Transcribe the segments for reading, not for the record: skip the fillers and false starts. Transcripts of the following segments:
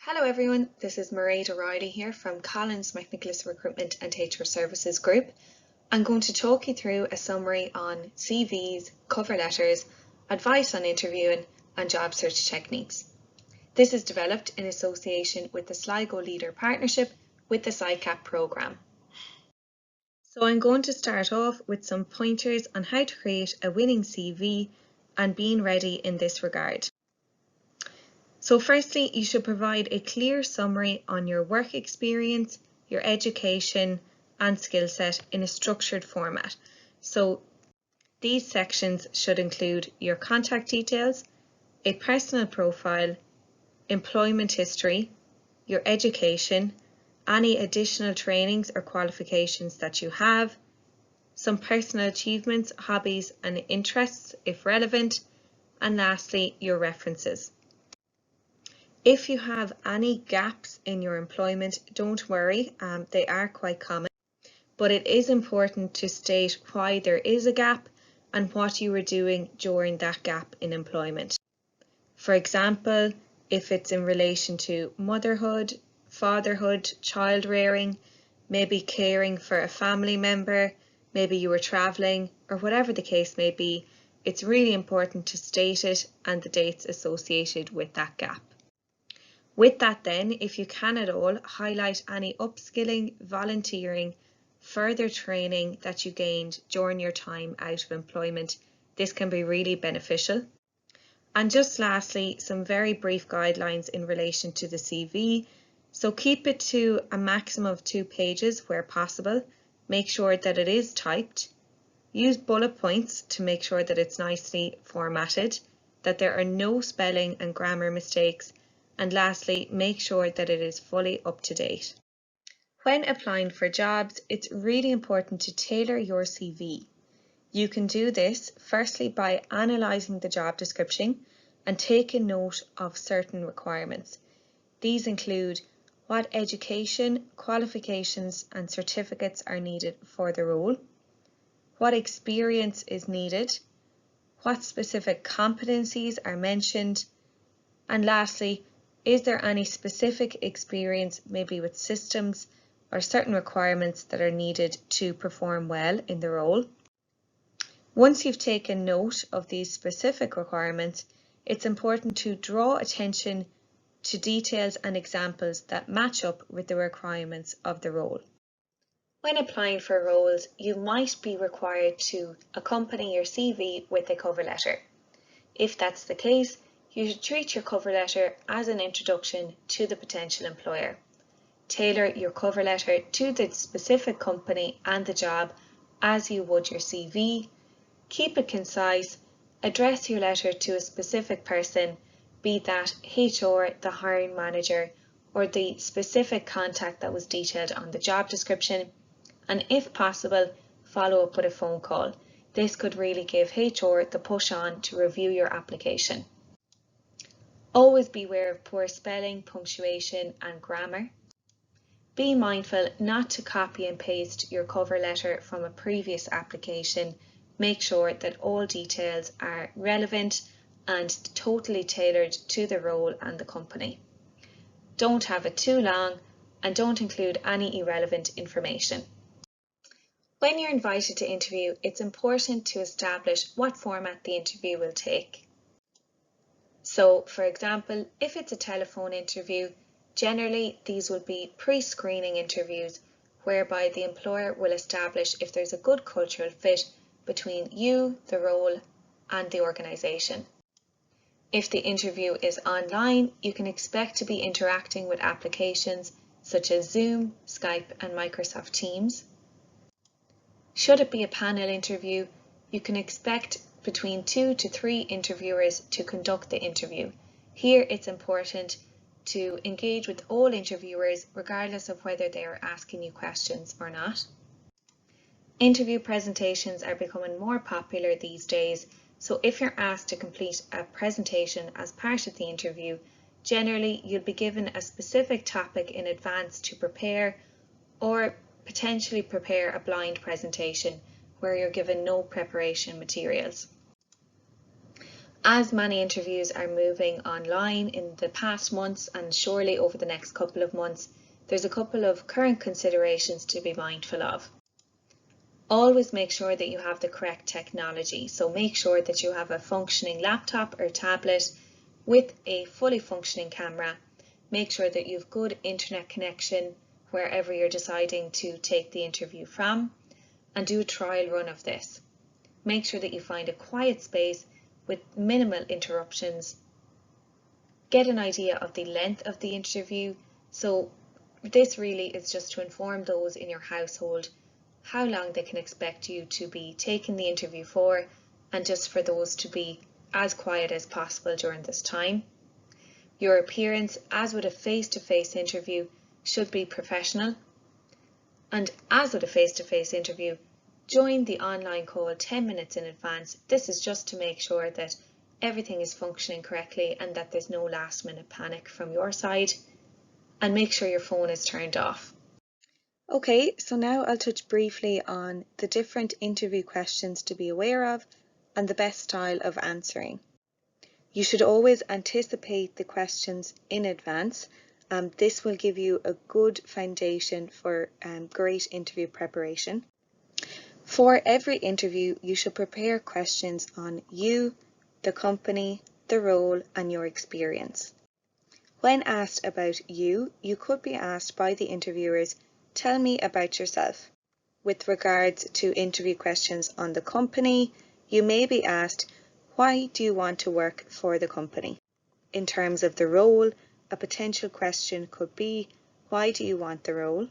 Hello everyone, this is Mairead O'Reilly here from Collins McNicholas Recruitment and HR Services Group. I'm going to talk you through a summary on CVs, cover letters, advice on interviewing and job search techniques. This is developed in association with the Sligo Leader Partnership with the SICAP programme. So I'm going to start off with some pointers on how to create a winning CV and being ready in this regard. So firstly, you should provide a clear summary on your work experience, your education and skill set in a structured format. So these sections should include your contact details, a personal profile, employment history, your education, any additional trainings or qualifications that you have, some personal achievements, hobbies and interests if relevant, and lastly, your references. If you have any gaps in your employment, don't worry, they are quite common, but it is important to state why there is a gap and what you were doing during that gap in employment. For example, if it's in relation to motherhood, fatherhood, child rearing, maybe caring for a family member, maybe you were travelling, or whatever the case may be, it's really important to state it and the dates associated with that gap. With that then, if you can at all, highlight any upskilling, volunteering, further training that you gained during your time out of employment. This can be really beneficial. And just lastly, some very brief guidelines in relation to the CV. So keep it to a maximum of 2 pages where possible. Make sure that it is typed. Use bullet points to make sure that it's nicely formatted, that there are no spelling and grammar mistakes. And lastly, make sure that it is fully up to date. When applying for jobs, it's really important to tailor your CV. You can do this firstly by analysing the job description and taking note of certain requirements. These include what education, qualifications and certificates are needed for the role, what experience is needed, what specific competencies are mentioned, and lastly, is there any specific experience maybe with systems or certain requirements that are needed to perform well in the role? Once you've taken note of these specific requirements, it's important to draw attention to details and examples that match up with the requirements of the role. When applying for roles, you might be required to accompany your CV with a cover letter. If that's the case, you should treat your cover letter as an introduction to the potential employer. Tailor your cover letter to the specific company and the job as you would your CV. Keep it concise. Address your letter to a specific person, be that HR, the hiring manager, or the specific contact that was detailed on the job description. And if possible, follow up with a phone call. This could really give HR the push on to review your application. Always beware of poor spelling, punctuation and grammar. Be mindful not to copy and paste your cover letter from a previous application. Make sure that all details are relevant and totally tailored to the role and the company. Don't have it too long and don't include any irrelevant information. When you're invited to interview, it's important to establish what format the interview will take. So, for example, if it's a telephone interview, generally these will be pre-screening interviews whereby the employer will establish if there's a good cultural fit between you, the role, and the organisation. If the interview is online, you can expect to be interacting with applications such as Zoom, Skype, and Microsoft Teams. Should it be a panel interview, you can expect between 2 to 3 interviewers to conduct the interview. Here it's important to engage with all interviewers regardless of whether they are asking you questions or not. Interview presentations are becoming more popular these days, so if you're asked to complete a presentation as part of the interview, generally you'll be given a specific topic in advance to prepare, or potentially prepare a blind presentation where you're given no preparation materials. As many interviews are moving online in the past months and surely over the next couple of months, there's a couple of current considerations to be mindful of. Always make sure that you have the correct technology. So make sure that you have a functioning laptop or tablet with a fully functioning camera. Make sure that you have good internet connection wherever you're deciding to take the interview from, and do a trial run of this. Make sure that you find a quiet space with minimal interruptions. Get an idea of the length of the interview. So this really is just to inform those in your household how long they can expect you to be taking the interview for, and just for those to be as quiet as possible during this time. Your appearance, as with a face-to-face interview, should be professional. And as with a face-to-face interview, join the online call 10 minutes in advance. This is just to make sure that everything is functioning correctly and that there's no last-minute panic from your side. And make sure your phone is turned off. Okay, so now I'll touch briefly on the different interview questions to be aware of and the best style of answering. You should always anticipate the questions in advance. This will give you a good foundation for great interview preparation. For every interview, you should prepare questions on you, the company, the role, and your experience. When asked about you, you could be asked by the interviewers, "Tell me about yourself." With regards to interview questions on the company, you may be asked, "Why do you want to work for the company?" In terms of the role, a potential question could be, "Why do you want the role?"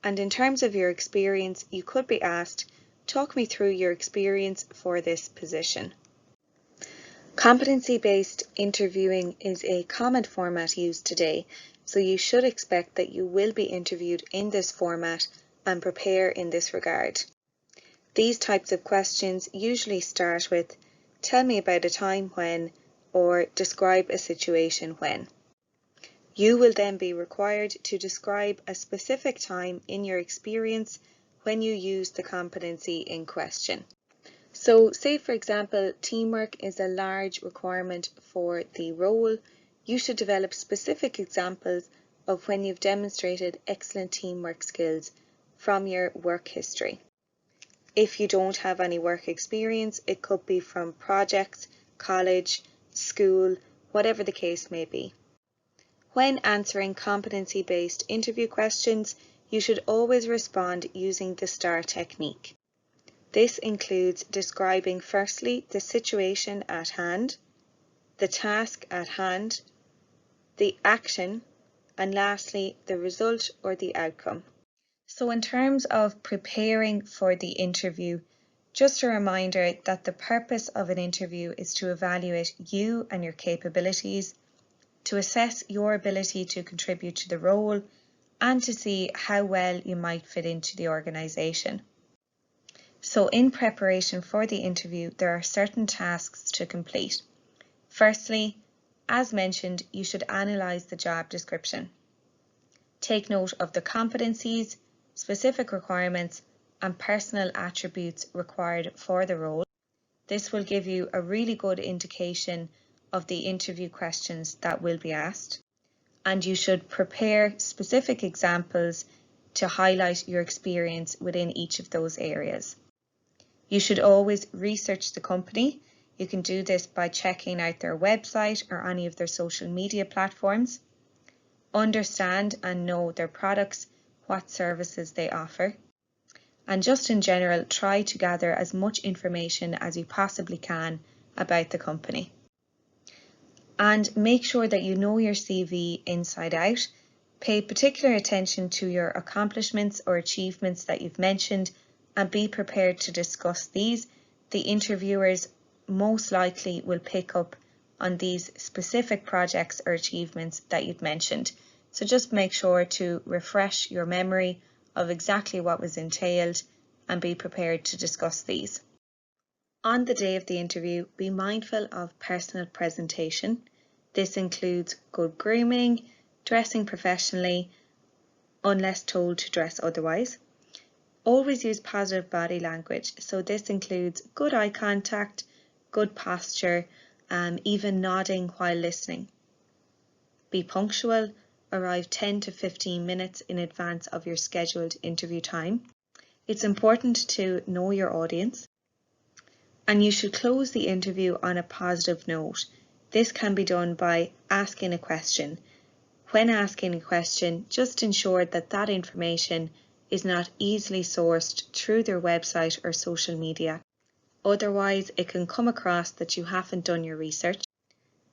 And in terms of your experience, you could be asked, "Talk me through your experience for this position." Competency-based interviewing is a common format used today, so you should expect that you will be interviewed in this format and prepare in this regard. These types of questions usually start with, "Tell me about a time when," or "Describe a situation when." You will then be required to describe a specific time in your experience when you use the competency in question. So say for example, teamwork is a large requirement for the role. You should develop specific examples of when you've demonstrated excellent teamwork skills from your work history. If you don't have any work experience, it could be from projects, college, school, whatever the case may be. When answering competency-based interview questions, you should always respond using the STAR technique. This includes describing firstly the situation at hand, the task at hand, the action, and lastly the result or the outcome. So in terms of preparing for the interview, just a reminder that the purpose of an interview is to evaluate you and your capabilities, to assess your ability to contribute to the role, and to see how well you might fit into the organisation. So in preparation for the interview, there are certain tasks to complete. Firstly, as mentioned, you should analyse the job description. Take note of the competencies, specific requirements, and personal attributes required for the role. This will give you a really good indication of the interview questions that will be asked. And you should prepare specific examples to highlight your experience within each of those areas. You should always research the company. You can do this by checking out their website or any of their social media platforms. Understand and know their products, what services they offer. And just in general, try to gather as much information as you possibly can about the company. And make sure that you know your CV inside out. Pay particular attention to your accomplishments or achievements that you've mentioned and be prepared to discuss these. The interviewers most likely will pick up on these specific projects or achievements that you've mentioned. So just make sure to refresh your memory of exactly what was entailed and be prepared to discuss these. On the day of the interview, be mindful of personal presentation. This includes good grooming, dressing professionally, unless told to dress otherwise. Always use positive body language, so this includes good eye contact, good posture, even nodding while listening. Be punctual, arrive 10 to 15 minutes in advance of your scheduled interview time. It's important to know your audience, and you should close the interview on a positive note. This can be done by asking a question. When asking a question, just ensure that that information is not easily sourced through their website or social media. Otherwise, it can come across that you haven't done your research.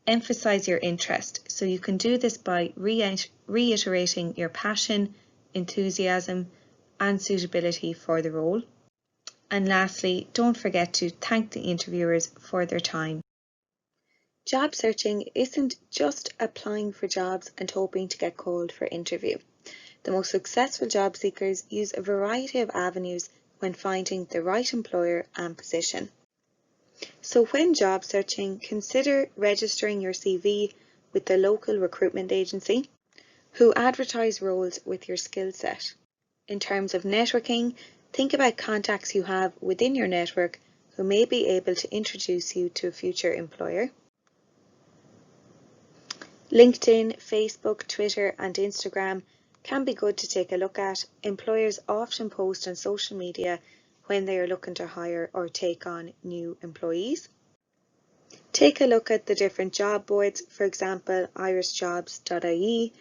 Emphasize your interest. So you can do this by reiterating your passion, enthusiasm, and suitability for the role. And lastly, don't forget to thank the interviewers for their time. Job searching isn't just applying for jobs and hoping to get called for interview. The most successful job seekers use a variety of avenues when finding the right employer and position. So when job searching, consider registering your CV with the local recruitment agency who advertise roles with your skill set. In terms of networking, think about contacts you have within your network who may be able to introduce you to a future employer. LinkedIn, Facebook, Twitter and Instagram can be good to take a look at. Employers often post on social media when they are looking to hire or take on new employees. Take a look at the different job boards, for example, irishjobs.ie.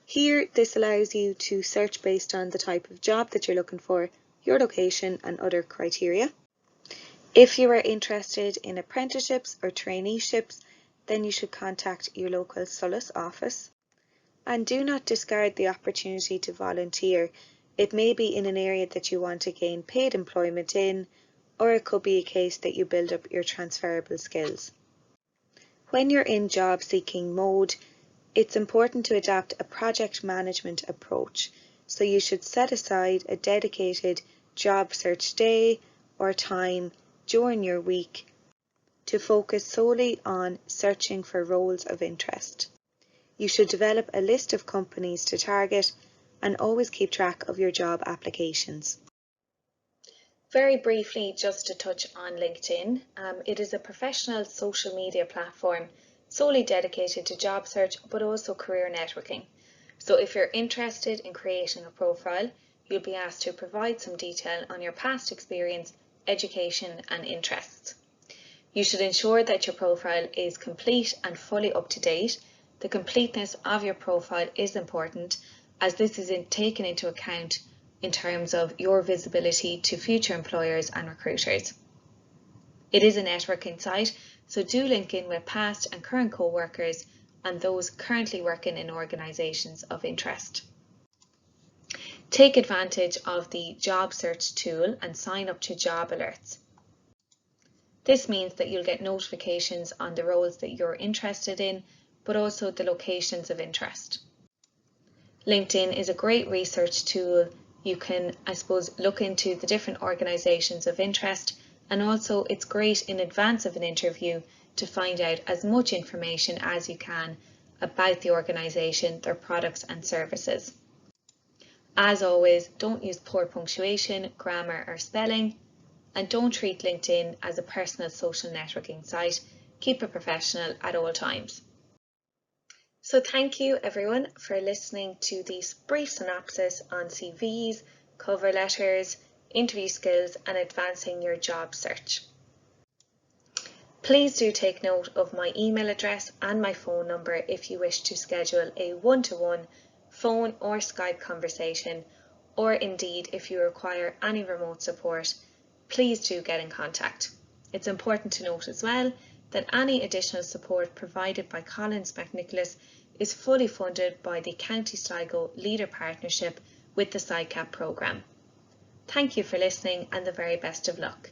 Here, this allows you to search based on the type of job that you're looking for, your location and other criteria. If you are interested in apprenticeships or traineeships, then you should contact your local SOLAS office. And do not discard the opportunity to volunteer. It may be in an area that you want to gain paid employment in, or it could be a case that you build up your transferable skills. When you're in job seeking mode, it's important to adopt a project management approach. So you should set aside a dedicated job search day or time during your week to focus solely on searching for roles of interest. You should develop a list of companies to target and always keep track of your job applications. Very briefly, just to touch on LinkedIn, it is a professional social media platform solely dedicated to job search but also career networking. So if you're interested in creating a profile, you'll be asked to provide some detail on your past experience, education and interests. You should ensure that your profile is complete and fully up to date. The completeness of your profile is important as this is taken into account in terms of your visibility to future employers and recruiters. It is a networking site, so do link in with past and current co-workers and those currently working in organisations of interest. Take advantage of the job search tool and sign up to job alerts. This means that you'll get notifications on the roles that you're interested in, but also the locations of interest. LinkedIn is a great research tool. You can, look into the different organisations of interest, and also it's great in advance of an interview to find out as much information as you can about the organisation, their products and services. As always, don't use poor punctuation, grammar or spelling. And don't treat LinkedIn as a personal social networking site. Keep it professional at all times. So thank you everyone for listening to this brief synopsis on CVs, cover letters, interview skills and advancing your job search. Please do take note of my email address and my phone number if you wish to schedule a one-to-one phone or Skype conversation, or indeed if you require any remote support. Please do get in contact. It's important to note as well that any additional support provided by Collins McNicholas is fully funded by the County Sligo Leader Partnership with the SICAP programme. Thank you for listening and the very best of luck.